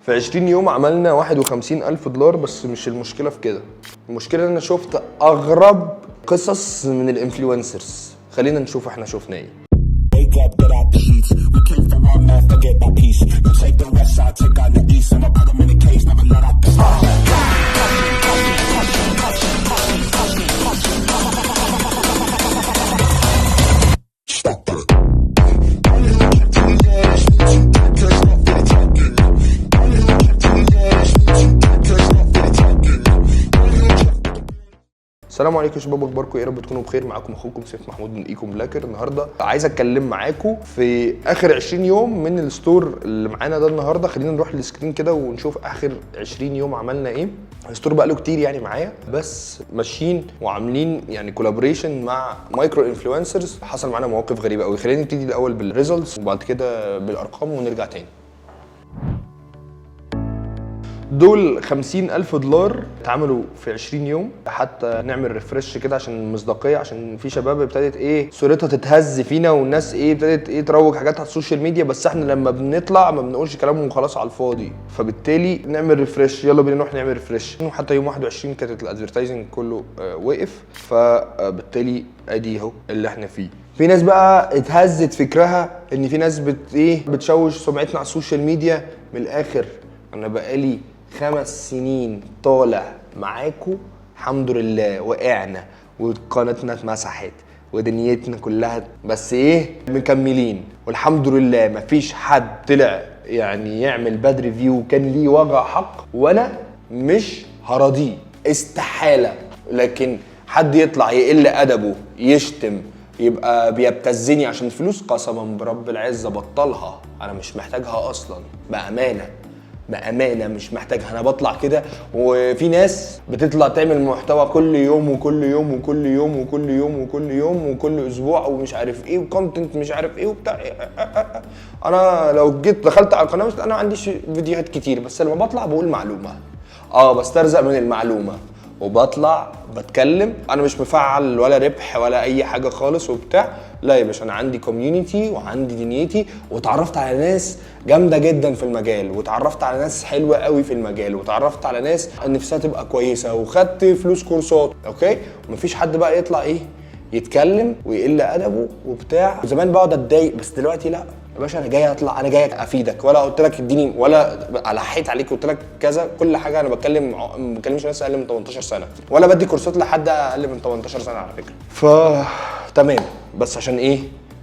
في 20 يوم عملنا 51,000 دولار. بس مش المشكله في كده، المشكله ان انا شفت اغرب قصص من الانفلونسرز. خلينا نشوف احنا شفنا ايه. Wake up, get out the sheets. We came for one man, forget that piece. You take the west side, take out the east. And I put them in the case, never let out the stop it. السلام عليكم يا شباب، اخباركم ايه؟ يا رب تكونوا بخير. معاكم اخوكم سيف محمود من ايكوم بلاكر. النهارده عايز اتكلم معاكم في اخر 20 يوم من الستور اللي معانا ده. النهارده خلينا نروح للسكرين كده ونشوف اخر 20 يوم عملنا ايه. الستور بقى له كتير يعني معايا، بس ماشيين وعاملين يعني كولابوريشن مع مايكرو انفلونسرز. حصل معانا مواقف غريبه قوي. خلينا نبتدي الاول بالريزلتس وبعد كده بالارقام ونرجع تاني. دول 50,000 دولار اتعملوا في 20 يوم. حتى نعمل ريفرش كده عشان المصداقيه، عشان في شباب ابتدت ايه صورتها تتهز فينا، والناس ايه ابتدت ايه تروج حاجات على السوشيال ميديا، بس احنا لما بنطلع ما بنقولش كلامهم وخلاص على الفاضي. فبالتالي نعمل ريفرش، يلا بينا نروح نعمل ريفرش. وحتى يوم 21 كانت الادفيرتايزنج كله وقف، فبالتالي ادي اهو اللي احنا فيه. في ناس بقى اتهزت فكرها ان في ناس بتشوش سمعتنا على السوشيال ميديا. من الاخر انا بقالي 5 سنين طالع معاكم الحمد لله، وقعنا وقناتنا اتمسحت ودنيتنا كلها، بس ايه مكملين والحمد لله. مفيش حد طلع يعني يعمل باد ريفيو كان ليه وجع حق، وانا مش هراضيه استحاله. لكن حد يطلع يقل ادبه يشتم يبقى بيبتزني عشان فلوس، قسما برب العزه بطلها. انا مش محتاجها اصلا، بأمانة مش محتاجها. انا بطلع كده، وفي ناس بتطلع تعمل محتوى كل يوم وكل يوم وكل يوم وكل يوم وكل يوم وكل اسبوع ومش عارف ايه وكونتنت مش عارف ايه وبتاع. انا لو جيت دخلت على القناه، انا ما عنديش فيديوهات كتير، بس لما بطلع بقول معلومه، بسترزق من المعلومه وبطلع بتكلم. انا مش مفعل ولا ربح ولا اي حاجه خالص وبتاع. لا يا باشا، انا عندي كوميونتي وعندي دنيتي، واتعرفت على ناس جامده جدا في المجال، واتعرفت على ناس حلوه قوي في المجال، واتعرفت على ناس نفسها تبقى كويسه، وخدت فلوس كورسات. اوكي، ومفيش حد بقى يطلع ايه يتكلم ويقل ادبه وبتاع. زمان بقعد اتضايق، بس دلوقتي لا يا باشا، انا جاي اطلع، انا جاي افيدك، ولا قلت لك اديني، ولا الحيت عليك قلت لك كذا. كل حاجه انا ما بكلمش ناس اقل من 18 سنه، ولا بدي كورسات لحد اقل من 18 سنه على فكره. تمام، بس عشان ايه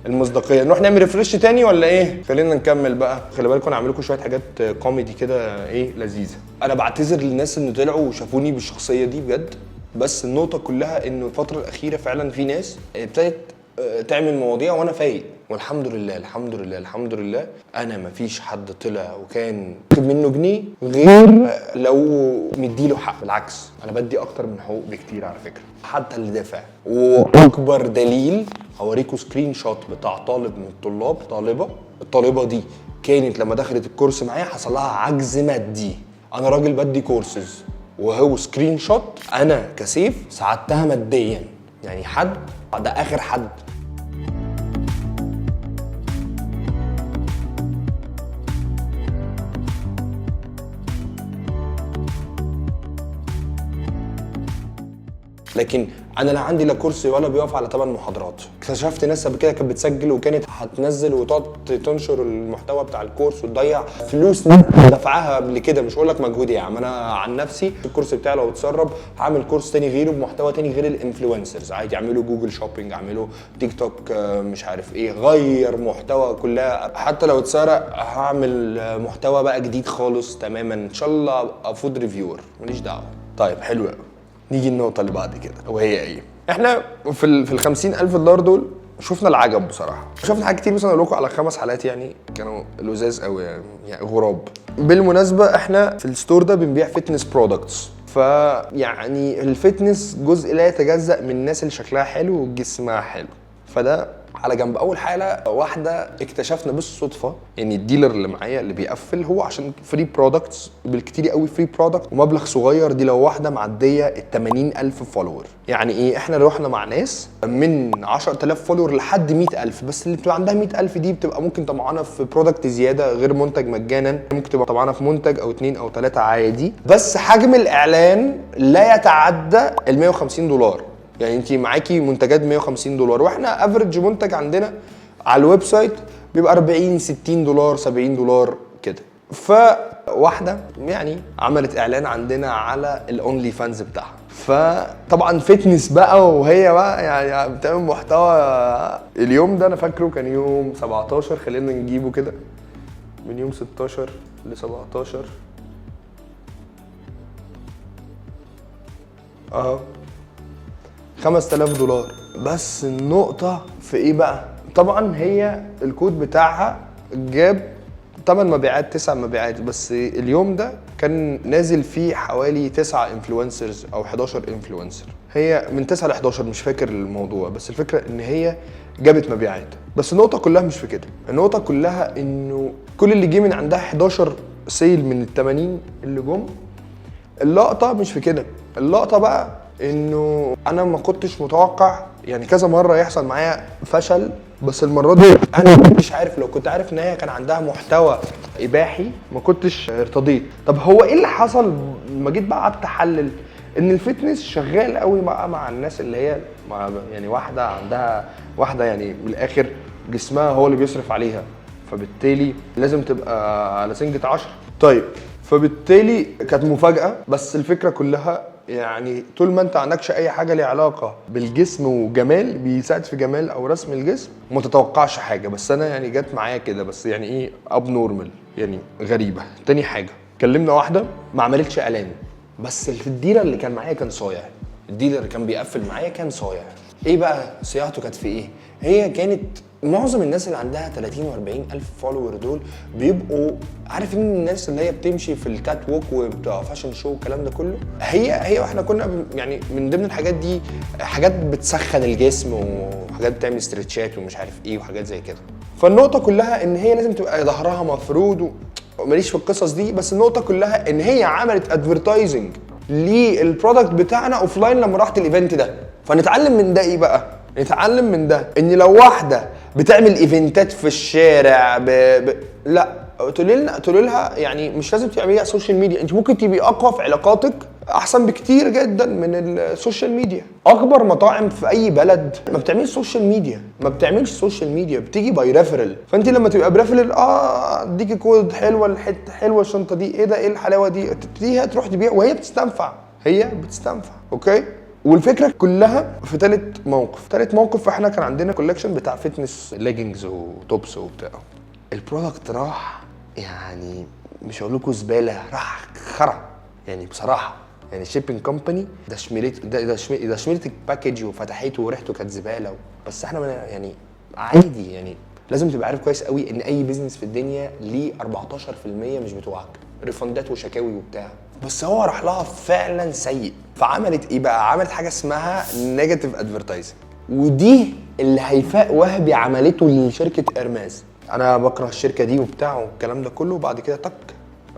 المصداقيه. نروح نعمل ريفرش تاني ولا ايه؟ خلينا نكمل بقى. خلي بالكم انا هعمل لكم شويه حاجات كوميدي كده ايه لذيذه. انا بعتذر للناس اللي طلعوا وشافوني بالشخصيه دي بجد، بس النقطه كلها انه الفتره الاخيره فعلا في ناس ابتدت تعمل مواضيع وانا فايق، والحمد لله الحمد لله الحمد لله. انا مفيش حد طلع وكان واخد منه جنيه غير لو مديله حق. بالعكس، انا بدي اكتر من حقوق بكتير على فكره، حتى اللي دافع. واكبر دليل هوريكم سكرين شوت بتاع طالب من الطلاب، الطالبه دي كانت لما دخلت الكورس معايا حصل لها عجز مادي. انا راجل بدي كورسز، وهو سكرين شوت انا كسيف ساعدتها ماديا. يعني حد ده اخر حد. لكن انا لا عندي لا كورس ولا بيقف على 8 محاضرات. اكتشفت ناس قبل كده كانت بتسجل وكانت هتنزل وتقعد تنشر المحتوى بتاع الكورس وتضيع فلوس دفعها قبل كده. مش هقول لك مجهودي يا عم، انا عن نفسي الكورس بتاعي لو اتسرب هعمل كورس تاني غيره بمحتوى تاني غير الانفلونسرز. عادي اعملوا جوجل شوبينج، اعملوا تيك توك، مش عارف ايه، غير محتوى كلها. حتى لو اتسرق هعمل محتوى بقى جديد خالص تماما ان شاء الله، ابقى فود ريفيور ماليش دعوه. طيب حلو قوي، نيجي النقطة اللي بعد كده، وهي ايه؟ احنا في ال 50,000 دولار دول شفنا العجب بصراحة. شفنا حاجات كتير، مثلا اقول لكم على 5 حالات يعني كانوا لذاذ قوي، يعني غراب. بالمناسبة احنا في الستور ده بنبيع فتنس برودكتس، فيعني الفتنس جزء لا يتجزأ من الناس اللي شكلها حلو وجسمها حلو. فده على جنب. اول حاله واحده اكتشفنا بالصدفه، يعني الديلر اللي معايا اللي بيقفل هو عشان فري برودكتس بالكتير قوي، فري برودكت ومبلغ صغير، دي لو واحده معديه ال 80,000 فولور. يعني ايه؟ احنا رحنا مع ناس من 10,000 فولور لحد 100,000، بس اللي بتبقى عندها 100,000 دي بتبقى ممكن طمعانه في برودكت زياده غير منتج مجانا، ممكن تبقى طمعانه في منتج او 2 أو 3 عادي، بس حجم الاعلان لا يتعدى ال 150 دولار. يعني انت معاكي منتجات 150 دولار، واحنا افريج منتج عندنا على الويب سايت بيبقى 40 60 دولار 70 دولار كده. فواحده يعني عملت اعلان عندنا على الاونلي فانز بتاعها، فطبعا فتنس بقى، وهي بقى يعني بتعمل محتوى. اليوم ده انا فاكره كان يوم 17، خلينا نجيبه كده من يوم 16 ل 17 اهو 5000 دولار. بس النقطة في ايه بقى؟ طبعا هي الكود بتاعها جاب 8 مبيعات 9 مبيعات، بس اليوم ده كان نازل فيه حوالي 9 انفلونسرز او 11 انفلونسر، هي من 9 ل 11 مش فاكر الموضوع، بس الفكرة ان هي جابت مبيعات. بس النقطة كلها مش في كده، النقطة كلها انه كل اللي جه من عندها 11 سيل من ال 80 اللي جم. اللقطة مش في كده، اللقطة بقى انه انا ما كنتش متوقع، يعني كذا مره يحصل معايا فشل، بس المره دي انا ما كنتش عارف. لو كنت عارف ان هي كان عندها محتوى اباحي ما كنتش ارتضيت. طب هو ايه اللي حصل لما جيت بقى قعدت احلل؟ ان الفتنس شغال قوي مع الناس اللي هي يعني واحده عندها واحده يعني من الاخر جسمها هو اللي بيصرف عليها، فبالتالي لازم تبقى على سنجة 10. طيب فبالتالي كانت مفاجاه. بس الفكره كلها يعني طول ما انت عندكش اي حاجه ليها علاقه بالجسم وجمال بيساعد في جمال او رسم الجسم ما تتوقعش حاجه. بس انا يعني جت معايا كده، بس يعني ايه اب نورمال يعني غريبه. تاني حاجه كلمنا واحده ما عملتش اعلان، بس الديلر اللي كان معايا كان صايع. الديلر اللي كان بيقفل معايا كان صايع. ايه بقى صياعته كانت في ايه؟ هي كانت معظم الناس اللي عندها 30 و40 الف فولور دول بيبقوا عارف ان الناس اللي هي بتمشي في الكات ووك وبتاع فاشن شو والكلام ده كله. هي واحنا كنا يعني من ضمن الحاجات دي حاجات بتسخن الجسم وحاجات بتعمل استرتشات ومش عارف ايه وحاجات زي كده. فالنقطه كلها ان هي لازم تبقى ظهرها مفرود ماليش في القصص دي. بس النقطه كلها ان هي عملت ادفرتايزنج للبرودكت بتاعنا اوف لاين لما رحت الايفنت ده. فنتعلم من ده ايه بقى؟ نتعلم من ده ان لو واحده بتعمل ايفنتات في الشارع لا تقول لها يعني مش لازم تعمليها على السوشيال ميديا، انت ممكن تبقي اقوى في علاقاتك احسن بكتير جدا من السوشيال ميديا. اكبر مطاعم في اي بلد ما بتعملش سوشيال ميديا، ما بتعملش سوشيال ميديا، بتيجي باي ريفرال. فانت لما تبقى بريفرال اديكي كود حلوه الحته حلوه الشنطه دي ايه ده ايه الحلاوه دي، تبتديها تروح تبيع وهي بتستنفع، هي بتستنفع. اوكي. والفكره كلها في ثالث موقف احنا كان عندنا كولكشن بتاع فتنس ليجنجز وتوبس وبتاع. البرودكت راح يعني مش هقول لكم زباله، راح خرا يعني بصراحه. يعني الشيبنج كومباني ده شملت الباكج وفتحته وريحته كانت زباله. بس احنا يعني عادي، يعني لازم تبقى عارف كويس قوي ان اي بيزنس في الدنيا ليه 14% مش بتوعك، ريفندات وشكاوي وبتاع. بس هو راح لها فعلا سيء. فعملت ايه بقى؟ عملت حاجه اسمها نيجاتيف ادفرتايزنج، ودي اللي هيفاء وهبي عملته لشركه ارماز. انا بكره الشركه دي وبتاع والكلام ده كله، وبعد كده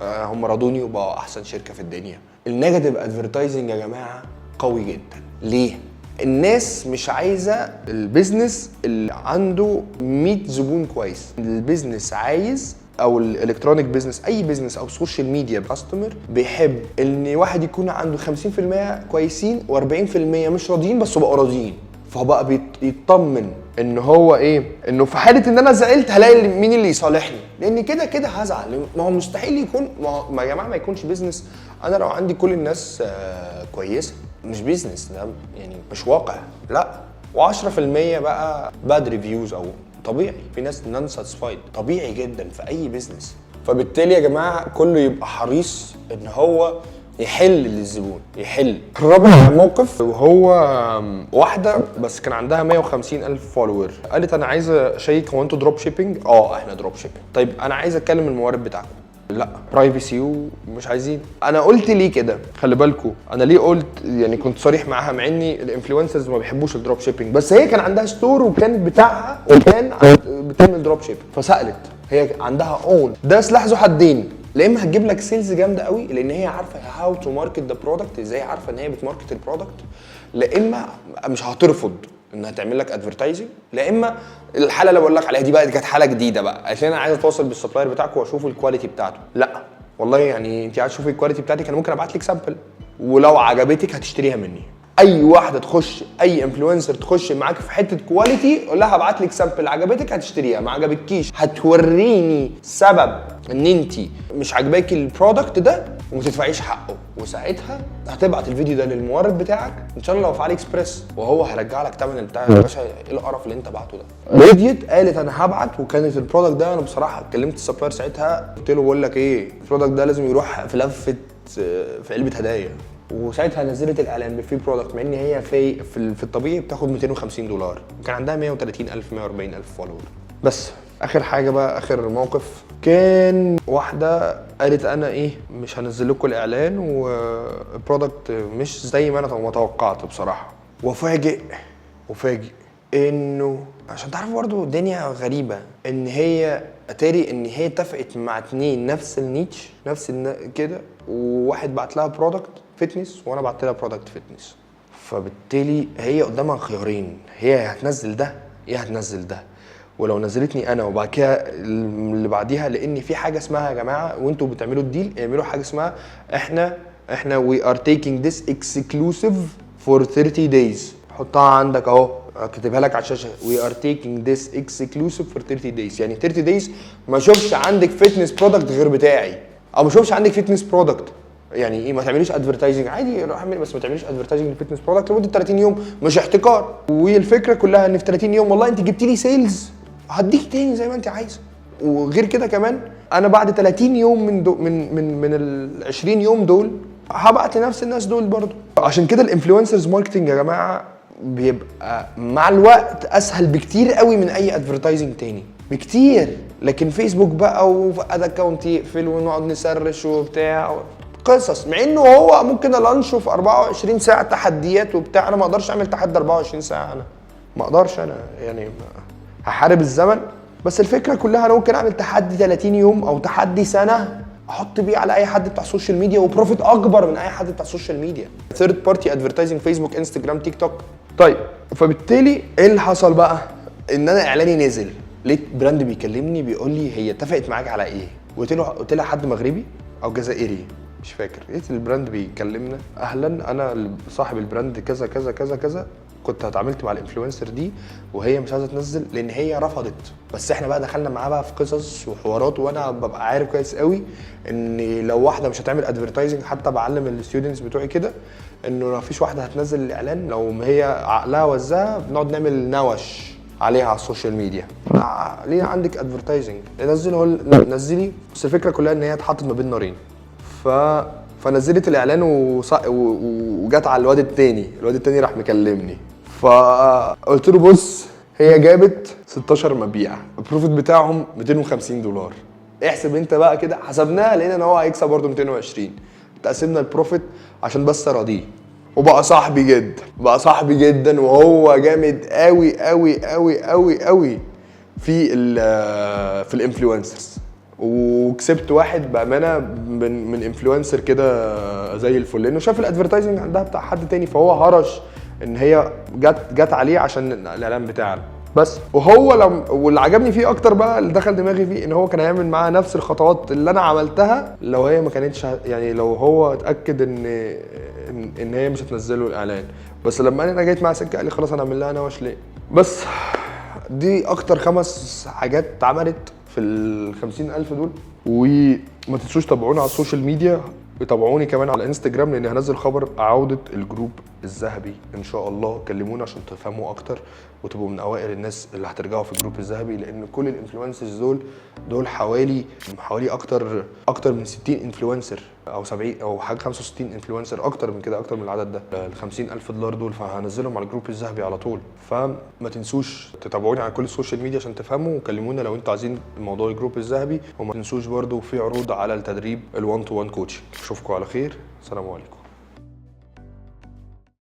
هم رضوني وبقوا احسن شركه في الدنيا. النيجاتيف ادفرتايزنج يا جماعه قوي جدا. ليه؟ الناس مش عايزه البيزنس اللي عنده 100 زبون كويس. البيزنس عايز او الالكترونيك بيزنس، اي بيزنس او سوشيال ميديا كاستمر بيحب ان واحد يكون عنده 50% كويسين و40% مش راضيين بس بقوا راضيين. فهو بقى يطمن ان هو ايه، انه في حاله ان انا زعلت هلاقي مين اللي يصالحني، لان كده كده هزعل. ما هو مستحيل يكون ما يا جماعه ما يكونش بيزنس انا لو عندي كل الناس كويسه. مش بيزنس ده يعني، مش واقع. لا. و10% بقى باد ريفيوز او طبيعي، في ناس نون ساتسفايد، طبيعي جدا في اي بيزنس. فبالتالي يا جماعه كله يبقى حريص ان هو يحل للزبون، يحل. رابع موقف وهو واحده بس كان عندها 150,000 فولوور، قالت انا عايزه اشيك هو انتوا دروب شيبنج؟ احنا دروب شيبنج. طيب انا عايزه اتكلم المورد بتاعكم. لا برايفسي ومش عايزين. انا قلت ليه كده؟ خلي بالكم انا ليه قلت، يعني كنت صريح معاها، مع اني الانفلونسرز ما بيحبوش الدروب شيبينج، بس هي كان عندها ستور وكانت بتاعها وكان بتعمل دروب شيبينج، فسالت هي عندها اون. ده سلاح ذو حدين، لا اما هتجيب لك سيلز جامده قوي لان هي عارفه هاو تو ماركت ذا برودكت، ازاي عارفه ان هي بتماركت البرودكت، لا اما مش هترفض انها تعمل لك ادفرتايزنج، لا اما الحاله اللي بقول لك عليها دي بقى كانت حاله جديده بقى عشان انا عايز اتواصل بالسبلاير بتاعك واشوف الكواليتي بتاعته. لا والله يعني انت عايز تشوفي الكواليتي بتاعتك انا ممكن ابعت لك سامبل ولو عجبتك هتشتريها مني. اي واحده تخش، اي انفلونسر تخش معاك في حته كواليتي قول لها هبعت لك سامبل، عجبتك هتشتريها، ما عجبتكيش هتوريني سبب ان انت مش عاجباكي البرودكت ده وما تدفعيش حقه، وساعتها هتبعت الفيديو ده للمورد بتاعك ان شاء الله لو في علي اكسبريس وهو هيرجع لك ثمن البتاع. يا باشا ايه القرف اللي انت بعته ده؟ ريديت قالت انا هبعت، وكانت البرودكت ده انا بصراحه كلمت السبلاير ساعتها قلت له بقول لك ايه، البرودكت ده لازم يروح في لفه في علبه هدايا، وساعتها نزلت الاعلان بفري برودكت، مع ان هي في الطبيعي بتاخد $250 وكان عندها 130,000 140,000 فولور. بس اخر حاجه بقى، اخر موقف، كان واحده قالت انا ايه مش هنزل لكم الاعلان والبرودكت مش زي ما انا توقعت بصراحه، وفاجئ انه عشان تعرفوا برضه الدنيا غريبه، ان هي اتاري ان هي اتفقت مع 2 نفس النيتش نفس كده، وواحد بعت لها برودكت فتنس وانا بعت لها برودكت فتنس، فبالتالي هي قدامها خيارين، هي هتنزل ده يا هتنزل ده، ولو نزلتني انا وبعد كده اللي بعديها، لان في حاجه اسمها يا جماعه وانتوا بتعملوا الديل اعملوا حاجه اسمها احنا we are taking this exclusive for 30 days. حطها عندك اهو كاتبها لك على الشاشه we are taking this exclusive for 30 days، يعني 30 days ما اشوفش عندك فيتنس برودكت غير بتاعي، او ما اشوفش عندك فيتنس برودكت، يعني ايه ما تعمليش ادفرتايزنج عادي روح اعمل، بس ما تعمليش ادفرتايزنج للفيتنس برودكت لمده 30 يوم، مش احتكار. والفكره كلها ان في 30 يوم والله انت جبتي لي سيلز هديك تاني زي ما انت عايزه، وغير كده كمان انا بعد 30 يوم من ال 20 يوم دول هبعت لنفس الناس دول برضو. عشان كده الانفلونسرز ماركتنج يا جماعه بيبقى مع الوقت اسهل بكتير قوي من اي ادفرتايزنج تاني بكتير، لكن فيسبوك بقى واد اكونت يقفل ونقعد نسرش وبتاع قصص، مع انه هو ممكن الانشه في 24 ساعه تحديات وبتاع، انا ما اقدرش اعمل تحدي 24 ساعه، انا ما اقدرش، انا يعني هحارب الزمن. بس الفكره كلها انا ممكن اعمل تحدي 30 يوم او تحدي سنه احط بيه على اي حد بتاع السوشيال ميديا وبروفيت اكبر من اي حد بتاع السوشيال ميديا. ثيرد بارتي ادفرتايزنج فيسبوك انستجرام تيك توك. طيب فبالتالي ايه اللي حصل بقى؟ ان انا اعلاني نزل، لقيت براند بيكلمني بيقول لي هي اتفقت معاك على ايه؟ قلت لها حد مغربي او جزائري مش فاكر. لقيت البراند بيكلمنا اهلا انا صاحب البراند كذا كذا كذا كذا، كنت اتعاملت مع الانفلونسر دي وهي مش عايزه تنزل لان هي رفضت، بس احنا بقى دخلنا معاها بقى في قصص وحوارات، وانا ببقى عارف كويس قوي ان لو واحده مش هتعمل ادفرتايزنج، حتى بعلم الستودنتس بتوعي كده انه ما فيش واحده هتنزل الاعلان لو هي عقلها وزها، بنقعد نعمل نوش عليها على السوشيال ميديا. ليه عندك ادفرتايزنج نزلي، بس الفكره كلها ان هي اتحطت ما بين نارين. فنزلت الاعلان وجت على الواد التاني راح مكلمني، فقلت له بص هي جابت 16 مبيع، البروفيت بتاعهم $250، احسب انت بقى كده. حسبناها لقينا ان هو هيكسب برده 220، تقسمنا البروفيت عشان بس اراضيه، وبقى صاحبي جدا وهو جامد قوي قوي قوي قوي قوي في الانفلونسرز. وكسبت واحد بامانه من انفلونسر كده زي الفل، لانه شاف الادفرتايزنج عندها بتاع حد تاني، فهو هرش ان هي جت عليه عشان الاعلان بتاعنا بس. واللي عجبني فيه اكتر بقى اللي دخل دماغي فيه ان هو كان هيعمل معاها نفس الخطوات اللي انا عملتها لو هي ما كانتش، يعني لو هو اتاكد ان هي مش هتنزله الاعلان، بس لما انا جيت معاه سكه قال لي خلاص انا اعمل لها نوش ليه. بس دي اكتر 5 حاجات اتعملت في ال 50,000 دول. وما تنسوش تابعونا على السوشيال ميديا وتابعوني كمان على انستجرام، لان هنزل خبر عودة الجروب الذهبي ان شاء الله. كلمونا عشان تفهموا اكتر وتبقوا من اوائل الناس اللي هترجعوا في الجروب الذهبي، لان كل الانفلونسرز دول حوالي اكتر من 60 انفلونسر او 70 او حاجه 65 انفلونسر، اكتر من كده، اكتر من العدد ده، ال $50,000 دول، فهنزلهم على الجروب الذهبي على طول. فما تنسوش تتابعوني على كل السوشيال ميديا عشان تفهموا، وكلمونا لو انتوا عايزين موضوع الجروب الذهبي. وما تنسوش برضو في عروض على التدريب ال1 to 1 كوتشنج. اشوفكم على خير، السلام عليكم.